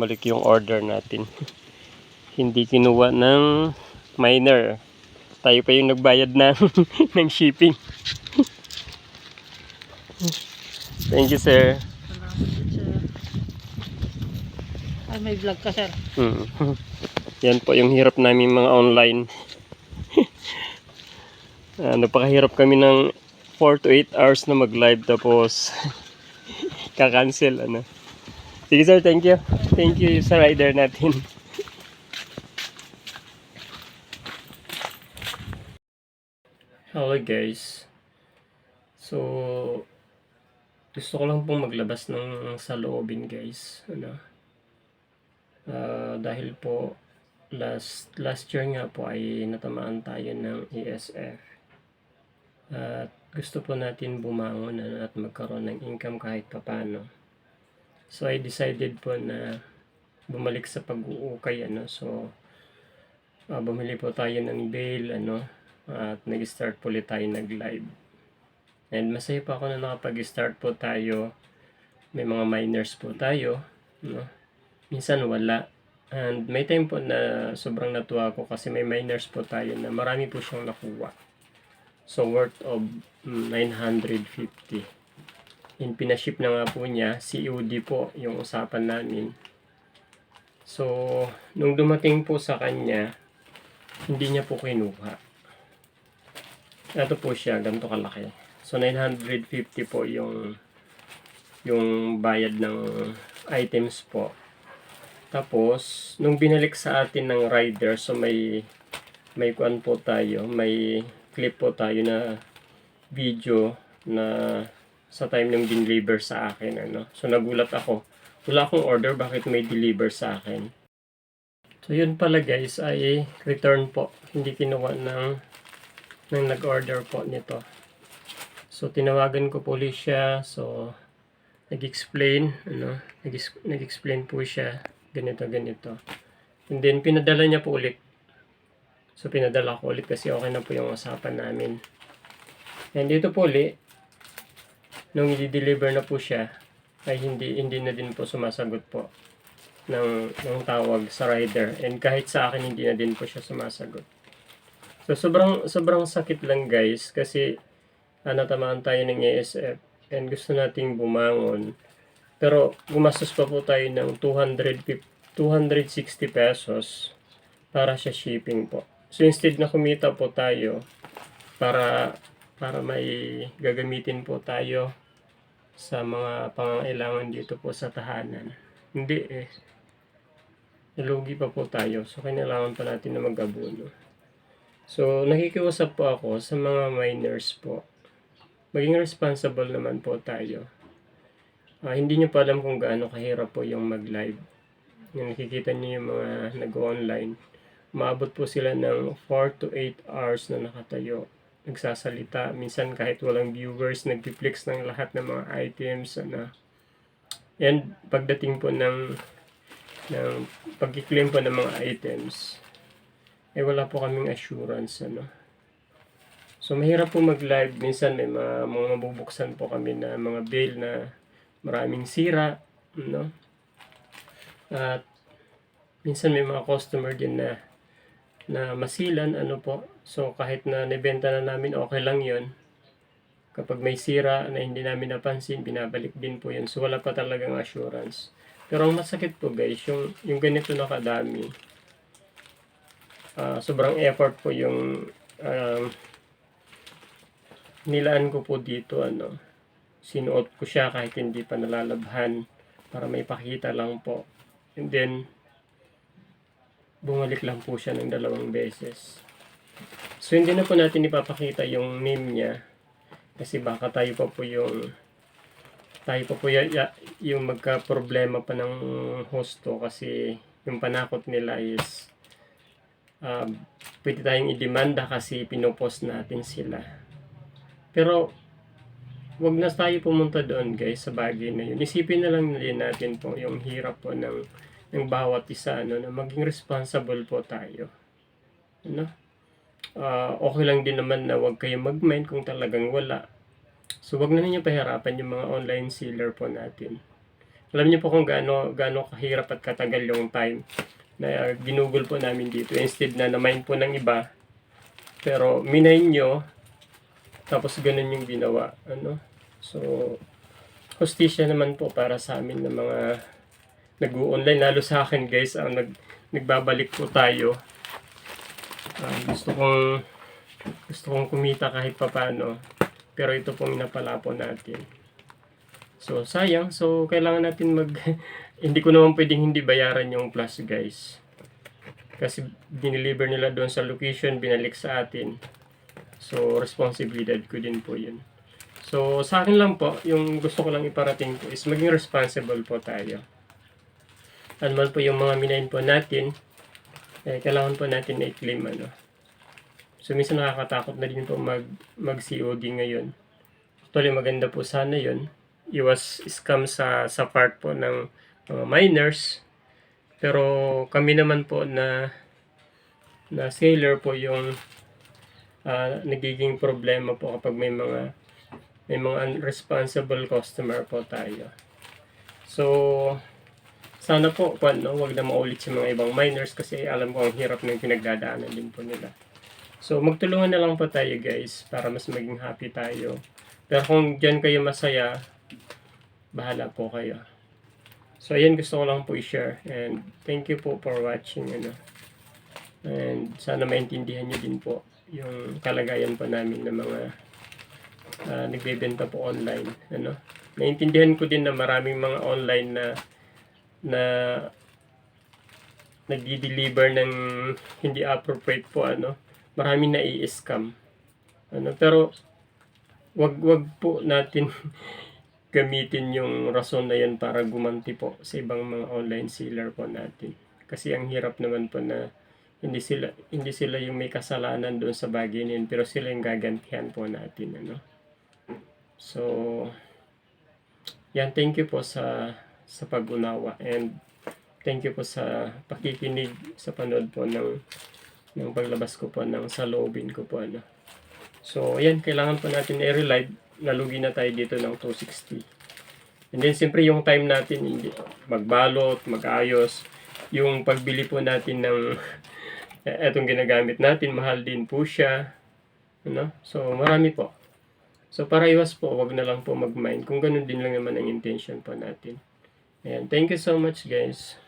bumalik yung order natin. Hindi kinuha ng miner. Tayo pa yung nagbayad ng, ng shipping. Thank you, sir. Ay, may vlog ka, sir. Yan po yung hirap namin mga online. Napakahirap kami ng 4 to 8 hours na mag-live tapos kakancel. Sige sir, thank you. Thank you sa rider natin. Hello guys. So, gusto ko lang pong maglabas ng saloobin guys. Dahil po last year nga po ay natamaan tayo ng ESF. At gusto po natin bumangon at magkaroon ng income kahit papano. So I decided po na bumalik sa pag-uukay. So bumili po tayo ng bail at nag-start po ulit tayo nag-live. And masaya po ako na nakapag-start po tayo. May mga miners po tayo, minsan wala. And may time po na sobrang natuwa ako kasi may miners po tayo na marami po siyang nakuha. So worth of 950. And pinaship na nga po niya, COD po yung usapan namin. So nung dumating po sa kanya, hindi niya po kinuha. Ito po siya, ganito kalaki. So 950 po yung bayad ng items po. Tapos nung binalik sa atin ng rider, so may kuan po tayo, may clip po tayo na video na sa time ng deliver sa akin. So nagulat ako, wala akong order, bakit may deliver sa akin? So yun pala guys ay return po, hindi kinuha ng nag-order po nito. So tinawagan ko po ulit siya. So nag-explain nag-explain po siya ganito. And then pinadala niya po ulit. So pinadala ko ulit kasi okay na po yung usapan namin. And dito po ulit, nung i-deliver na po siya, ay hindi na din po sumasagot po ng tawag sa rider. And kahit sa akin hindi na din po siya sumasagot. So sobrang sakit lang guys kasi natamaan tayo ng ESF and gusto nating bumangon. Pero gumastos pa po tayo ng 260 pesos para sa shipping po. So instead na kumita po tayo para may gagamitin po tayo sa mga pangangailangan dito po sa tahanan. Hindi nalugi pa po tayo. So kailangan pa natin na mag-abono. So nakikiusap po ako sa mga miners po. Maging responsible naman po tayo. Hindi nyo pa alam kung gaano kahirap po yung mag-live. Yung nakikita nyo yung mga nag-online, maabot po sila ng 4 to 8 hours na nakatayo. Nagsasalita, minsan kahit walang viewers, nagpi-flex ng lahat ng mga items. And pagdating po ng pag-claim po ng mga items, wala po kaming assurance. So mahirap po mag-live. Minsan may mga mabubuksan po kami na mga bail na maraming sira, At minsan may mga customer din na masilan, po. So kahit na nibenta na namin, okay lang 'yon. Kapag may sira na hindi namin napansin, binabalik din po 'yun. So wala pa talagang assurance. Pero ang masakit po guys, yung ganito na kadami. Sobrang effort po yung nilaan ko po dito, sinuot ko siya kahit hindi pa nalalabhan para may pakita lang po. And then bumalik lang po siya ng 2 beses. So hindi na po natin ipapakita yung name niya kasi baka tayo pa po yung magka-problema pa ng hosto kasi yung panakot nila is pwede tayong idemanda kasi pinopost natin sila. Pero wag na tayo pumunta doon guys sa bagay na yun. Isipin na lang din natin po yung hirap po ng bawat isa na maging responsible po tayo. Okay lang din naman na wag kayo mag-mind kung talagang wala. So wag na ninyo pahirapan yung mga online seller po natin. Alam niyo po kung gaano kahirap at katagal yung time na ginugol po namin dito. Instead na na-mine po ng iba, pero minine nyo, tapos ganun yung ginawa. Ano? So, hostisya naman po para sa amin ng mga nag-online. Lalo sa akin guys, ang nagbabalik po tayo. Gusto kong kumita kahit papano. Pero ito pong napala po natin. So, sayang. So, kailangan natin hindi ko naman pwedeng hindi bayaran yung plus, guys. Kasi dineliver nila doon sa location, binalik sa atin. So, responsibilidad ko din po yun. So, sa akin lang po, yung gusto ko lang iparating po is maging responsible po tayo. Ano man po yung mga minain po natin, kailangan po natin na-claim, ano. So, minsan nakakatakot na din po mag-COD ngayon. Actually, maganda po sana yun. Iwas scam sa part po ng mga miners. Pero kami naman po na seller po yung nagiging problema po kapag may mga unresponsible customer po tayo. So, sana po wag na maulit sa mga ibang miners kasi alam ko ang hirap ng pinagdadaanan din po nila. So, magtulungan na lang po tayo guys para mas maging happy tayo. Pero kung dyan kayo masaya, bahala po kayo. So, ayan, gusto ko lang po i-share. And thank you po for watching. And sana maintindihan nyo din po yung kalagayan po namin ng mga nagbebenta po online. Naintindihan ko din na maraming mga online na nagdi-deliver ng hindi appropriate po. Maraming na i-scam. Pero wag po natin gamitin yung rason na yan para gumanti po sa ibang mga online seller po natin. Kasi ang hirap naman po na hindi sila yung may kasalanan doon sa bagay na yun, pero sila yung gagantihan po natin. So, yan, thank you po sa pag-unawa, and thank you po sa pakikinig sa panood po ng paglabas ko po ng saloobin ko po. So, ayan, kailangan po natin i-relive. Nalugi na tayo dito ng 260. And then, siyempre, yung time natin, hindi magbalot, mag-ayos. Yung pagbili po natin ng etong ginagamit natin, mahal din po siya. So, marami po. So, para iwas po, wag na lang po mag-mine. Kung ganun din lang naman ang intention po natin. Ayan, thank you so much, guys.